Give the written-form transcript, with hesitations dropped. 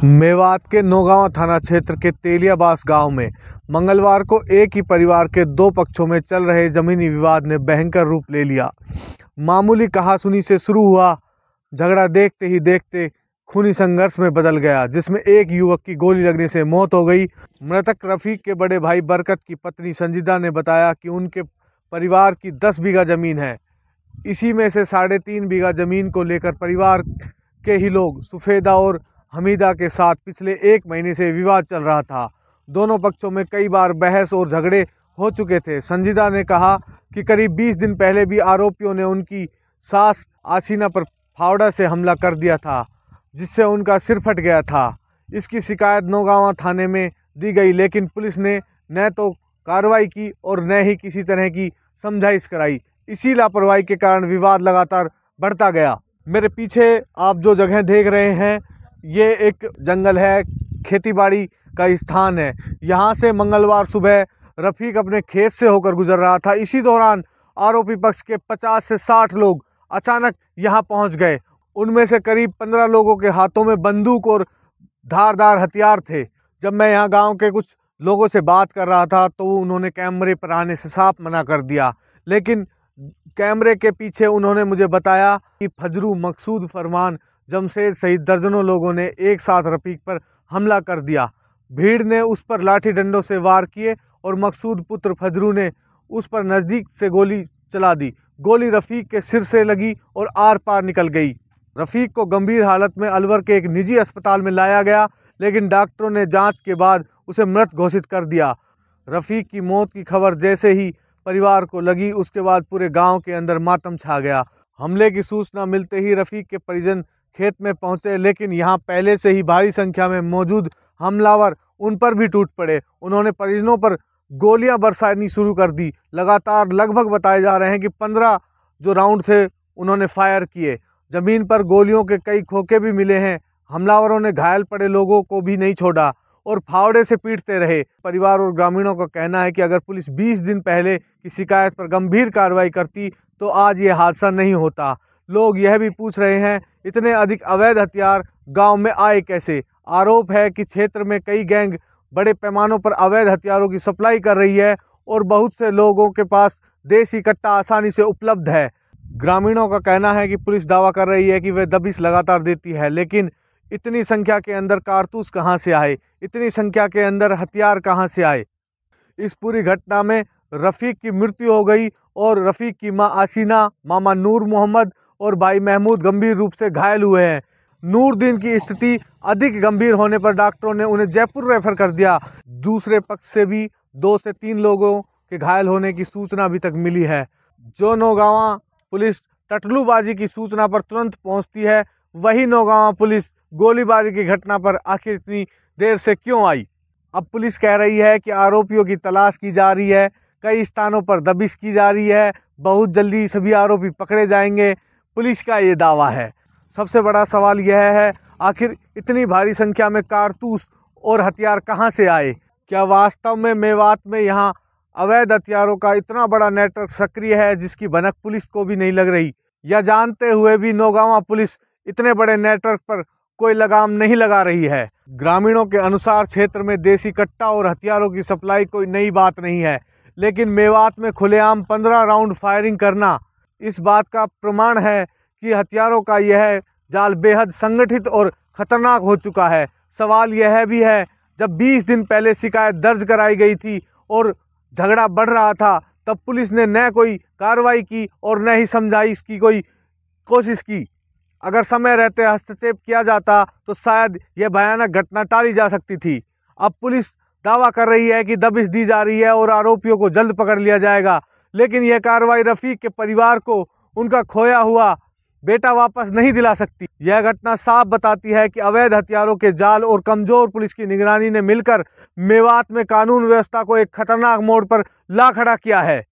मेवात के नौगांवा थाना क्षेत्र के तेलियाबास गांव में मंगलवार को एक ही परिवार के दो पक्षों में चल रहे जमीनी विवाद ने भयंकर रूप ले लिया। मामूली कहासुनी से शुरू हुआ झगड़ा देखते ही देखते खूनी संघर्ष में बदल गया, जिसमें एक युवक की गोली लगने से मौत हो गई। मृतक रफीक के बड़े भाई बरकत की पत्नी संजीदा ने बताया कि उनके परिवार की 10 बीघा जमीन है। इसी में से 3.5 बीघा जमीन को लेकर परिवार के ही लोग सुफेदा और हमीदा के साथ पिछले 1 महीने से विवाद चल रहा था। दोनों पक्षों में कई बार बहस और झगड़े हो चुके थे। संजीदा ने कहा कि करीब 20 दिन पहले भी आरोपियों ने उनकी सास आसीना पर फावड़ा से हमला कर दिया था, जिससे उनका सिर फट गया था। इसकी शिकायत नौगांवा थाने में दी गई, लेकिन पुलिस ने न तो कार्रवाई की और न ही किसी तरह की समझाइश कराई। इसी लापरवाही के कारण विवाद लगातार बढ़ता गया। मेरे पीछे आप जो जगह देख रहे हैं, ये एक जंगल है, खेतीबाड़ी का स्थान है। यहाँ से मंगलवार सुबह रफीक अपने खेत से होकर गुजर रहा था। इसी दौरान आरोपी पक्ष के 50 से 60 लोग अचानक यहाँ पहुँच गए। उनमें से करीब 15 लोगों के हाथों में बंदूक और धारदार हथियार थे। जब मैं यहाँ गांव के कुछ लोगों से बात कर रहा था तो उन्होंने कैमरे पर आने से साफ मना कर दिया, लेकिन कैमरे के पीछे उन्होंने मुझे बताया कि फजरू, मकसूद, फरमान, जमशेद सहित दर्जनों लोगों ने एक साथ रफीक पर हमला कर दिया। भीड़ ने उस पर लाठी डंडों से वार किए और मकसूद पुत्र फजरू ने उस पर नज़दीक से गोली चला दी। गोली रफीक के सिर से लगी और आर पार निकल गई। रफीक को गंभीर हालत में अलवर के एक निजी अस्पताल में लाया गया, लेकिन डॉक्टरों ने जांच के बाद उसे मृत घोषित कर दिया। रफीक की मौत की खबर जैसे ही परिवार को लगी, उसके बाद पूरे गांव के अंदर मातम छा गया। हमले की सूचना मिलते ही रफीक के परिजन खेत में पहुंचे, लेकिन यहां पहले से ही भारी संख्या में मौजूद हमलावर उन पर भी टूट पड़े। उन्होंने परिजनों पर गोलियां बरसानी शुरू कर दी। लगातार लगभग बताए जा रहे हैं कि 15 जो राउंड थे उन्होंने फायर किए। जमीन पर गोलियों के कई खोखे भी मिले हैं। हमलावरों ने घायल पड़े लोगों को भी नहीं छोड़ा और फावड़े से पीटते रहे। परिवार और ग्रामीणों का कहना है कि अगर पुलिस 20 दिन पहले की शिकायत पर गंभीर कार्रवाई करती तो आज ये हादसा नहीं होता। लोग यह भी पूछ रहे हैं, इतने अधिक अवैध हथियार गांव में आए कैसे? आरोप है कि क्षेत्र में कई गैंग बड़े पैमानों पर अवैध हथियारों की सप्लाई कर रही है और बहुत से लोगों के पास देसी कट्टा आसानी से उपलब्ध है। ग्रामीणों का कहना है कि पुलिस दावा कर रही है कि वह दबिश लगातार देती है, लेकिन इतनी संख्या के अंदर कारतूस कहां से आए? इतनी संख्या के अंदर हथियार कहां से आए? इस पूरी घटना में रफीक की मृत्यु हो गई और रफीक की मां आसीना, मामा नूर मोहम्मद और भाई महमूद गंभीर रूप से घायल हुए हैं। नूरदीन की स्थिति अधिक गंभीर होने पर डॉक्टरों ने उन्हें जयपुर रेफर कर दिया। दूसरे पक्ष से भी 2 से 3 लोगों के घायल होने की सूचना अभी तक मिली है। जो नौगांवा पुलिस टटलूबाजी की सूचना पर तुरंत पहुंचती है, वही नौगांवा पुलिस गोलीबारी की घटना पर आखिर इतनी देर से क्यों आई? अब पुलिस कह रही है कि आरोपियों की तलाश की जा रही है, कई स्थानों पर दबिश की जा रही है, बहुत जल्दी सभी आरोपी पकड़े जाएंगे, पुलिस का ये दावा है। सबसे बड़ा सवाल यह है, आखिर इतनी भारी संख्या में कारतूस और हथियार कहां से आए? क्या वास्तव में मेवात में यहाँ अवैध हथियारों का इतना बड़ा नेटवर्क सक्रिय है जिसकी भनक पुलिस को भी नहीं लग रही? या जानते हुए भी नौगांवा पुलिस इतने बड़े नेटवर्क पर कोई लगाम नहीं लगा रही है? ग्रामीणों के अनुसार क्षेत्र में देसी कट्टा और हथियारों की सप्लाई कोई नई बात नहीं है, लेकिन मेवात में खुलेआम 15 राउंड फायरिंग करना इस बात का प्रमाण है कि हथियारों का यह जाल बेहद संगठित और खतरनाक हो चुका है। सवाल यह भी है, जब 20 दिन पहले शिकायत दर्ज कराई गई थी और झगड़ा बढ़ रहा था, तब पुलिस ने न कोई कार्रवाई की और न ही समझाइश की कोई कोशिश की। अगर समय रहते हस्तक्षेप किया जाता तो शायद यह भयानक घटना टाली जा सकती थी। अब पुलिस दावा कर रही है कि दबिश दी जा रही है और आरोपियों को जल्द पकड़ लिया जाएगा, लेकिन यह कार्रवाई रफीक के परिवार को उनका खोया हुआ बेटा वापस नहीं दिला सकती। यह घटना साफ बताती है कि अवैध हथियारों के जाल और कमजोर पुलिस की निगरानी ने मिलकर मेवात में कानून व्यवस्था को एक खतरनाक मोड़ पर ला खड़ा किया है।